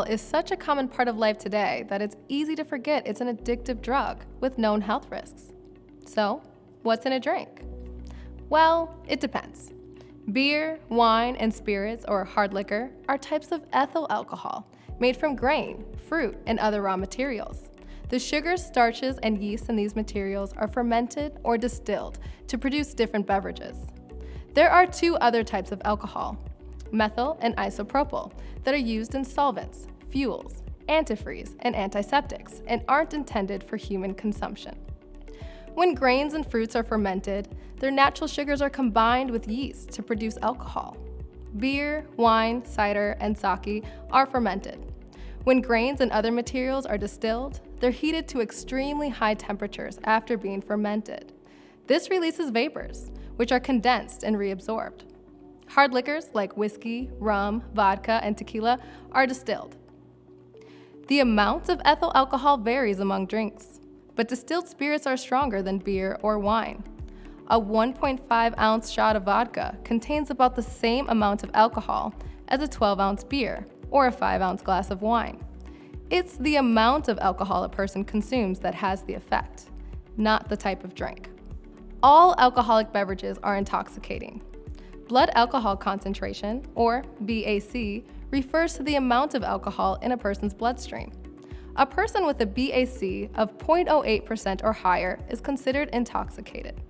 alcohol is such a common part of life today that it's easy to forget it's an addictive drug with known health risks. So, what's in a drink? Well, it depends. Beer, wine, and spirits, or hard liquor, are types of ethyl alcohol made from grain, fruit, and other raw materials. The sugars, starches, and yeasts in these materials are fermented or distilled to produce different beverages. There are two other types of alcohol, methyl and isopropyl, that are used in solvents, fuels, antifreeze, and antiseptics, and aren't intended for human consumption. When grains and fruits are fermented, their natural sugars are combined with yeast to produce alcohol. Beer, wine, cider, and sake are fermented. When grains and other materials are distilled, they're heated to extremely high temperatures after being fermented. This releases vapors, which are condensed and reabsorbed. Hard liquors like whiskey, rum, vodka, and tequila are distilled. The amount of ethyl alcohol varies among drinks, but distilled spirits are stronger than beer or wine. A 1.5-ounce shot of vodka contains about the same amount of alcohol as a 12-ounce beer or a 5-ounce glass of wine. It's the amount of alcohol a person consumes that has the effect, not the type of drink. All alcoholic beverages are intoxicating. Blood alcohol concentration, or BAC, refers to the amount of alcohol in a person's bloodstream. A person with a BAC of 0.08% or higher is considered intoxicated.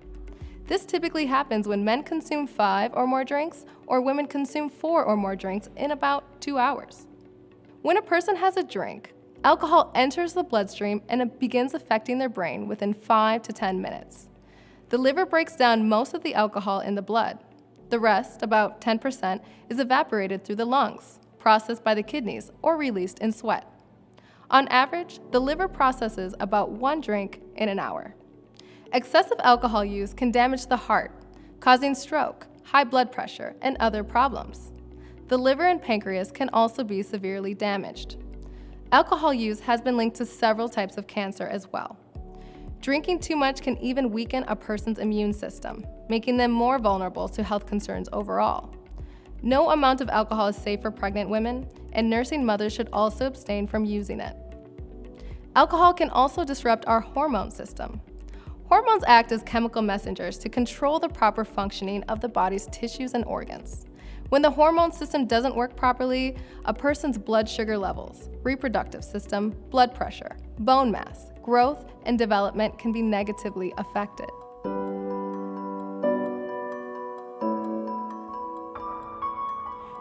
This typically happens when men consume 5 or more drinks or women consume 4 or more drinks in about 2 hours. When a person has a drink, alcohol enters the bloodstream and it begins affecting their brain within 5 to 10 minutes. The liver breaks down most of the alcohol in the blood. The rest, about 10%, is evaporated through the lungs, processed by the kidneys, or released in sweat. On average, the liver processes about 1 drink in an hour. Excessive alcohol use can damage the heart, causing stroke, high blood pressure, and other problems. The liver and pancreas can also be severely damaged. Alcohol use has been linked to several types of cancer as well. Drinking too much can even weaken a person's immune system, making them more vulnerable to health concerns overall. No amount of alcohol is safe for pregnant women, and nursing mothers should also abstain from using it. Alcohol can also disrupt our hormone system. Hormones act as chemical messengers to control the proper functioning of the body's tissues and organs. When the hormone system doesn't work properly, a person's blood sugar levels, reproductive system, blood pressure, bone mass, growth, and development can be negatively affected.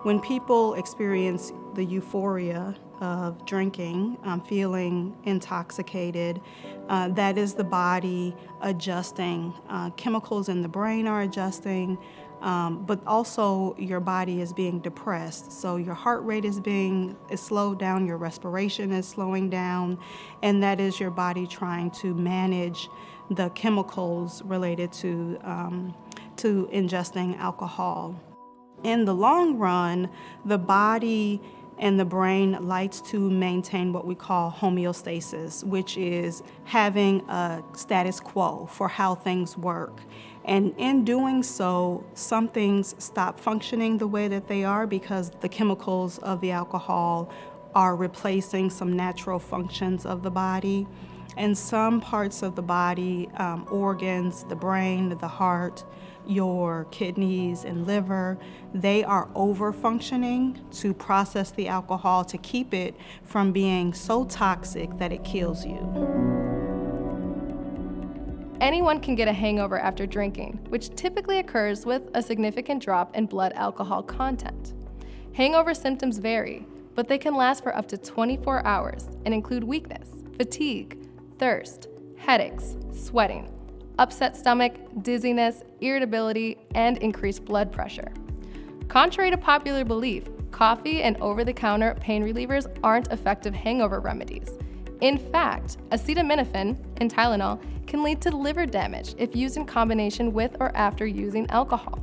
When people experience the euphoria of drinking, feeling intoxicated, that is the body adjusting. Chemicals in the brain are adjusting, but also your body is being depressed. So your heart rate is slowed down, your respiration is slowing down, and that is your body trying to manage the chemicals related to ingesting alcohol. In the long run, the body and the brain likes to maintain what we call homeostasis, which is having a status quo for how things work. And in doing so, some things stop functioning the way that they are because the chemicals of the alcohol are replacing some natural functions of the body. And some parts of the body, organs, the brain, the heart, your kidneys and liver, they are over-functioning to process the alcohol to keep it from being so toxic that it kills you. Anyone can get a hangover after drinking, which typically occurs with a significant drop in blood alcohol content. Hangover symptoms vary, but they can last for up to 24 hours and include weakness, fatigue, thirst, headaches, sweating, upset stomach, dizziness, irritability, and increased blood pressure. Contrary to popular belief, coffee and over-the-counter pain relievers aren't effective hangover remedies. In fact, acetaminophen and Tylenol can lead to liver damage if used in combination with or after using alcohol.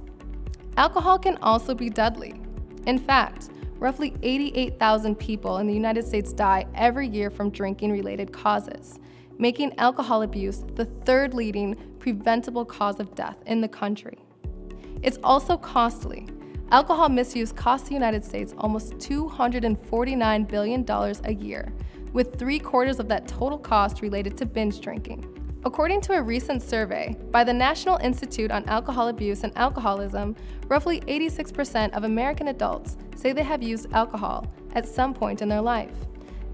Alcohol can also be deadly. In fact, roughly 88,000 people in the United States die every year from drinking-related causes, making alcohol abuse the third leading preventable cause of death in the country. It's also costly. Alcohol misuse costs the United States almost $249 billion a year, with 3/4 of that total cost related to binge drinking. According to a recent survey by the National Institute on Alcohol Abuse and Alcoholism, roughly 86% of American adults say they have used alcohol at some point in their life.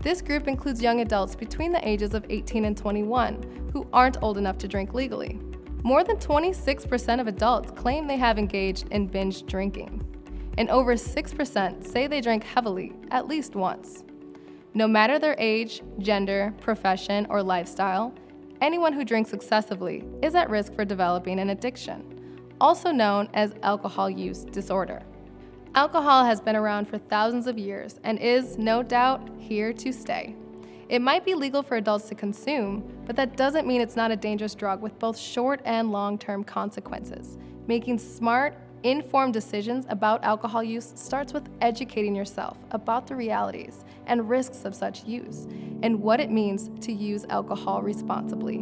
This group includes young adults between the ages of 18 and 21 who aren't old enough to drink legally. More than 26% of adults claim they have engaged in binge drinking, and over 6% say they drank heavily at least once. No matter their age, gender, profession, or lifestyle, anyone who drinks excessively is at risk for developing an addiction, also known as alcohol use disorder. Alcohol has been around for thousands of years and is, no doubt, here to stay. It might be legal for adults to consume, but that doesn't mean it's not a dangerous drug with both short and long-term consequences. Making smart, informed decisions about alcohol use starts with educating yourself about the realities and risks of such use and what it means to use alcohol responsibly.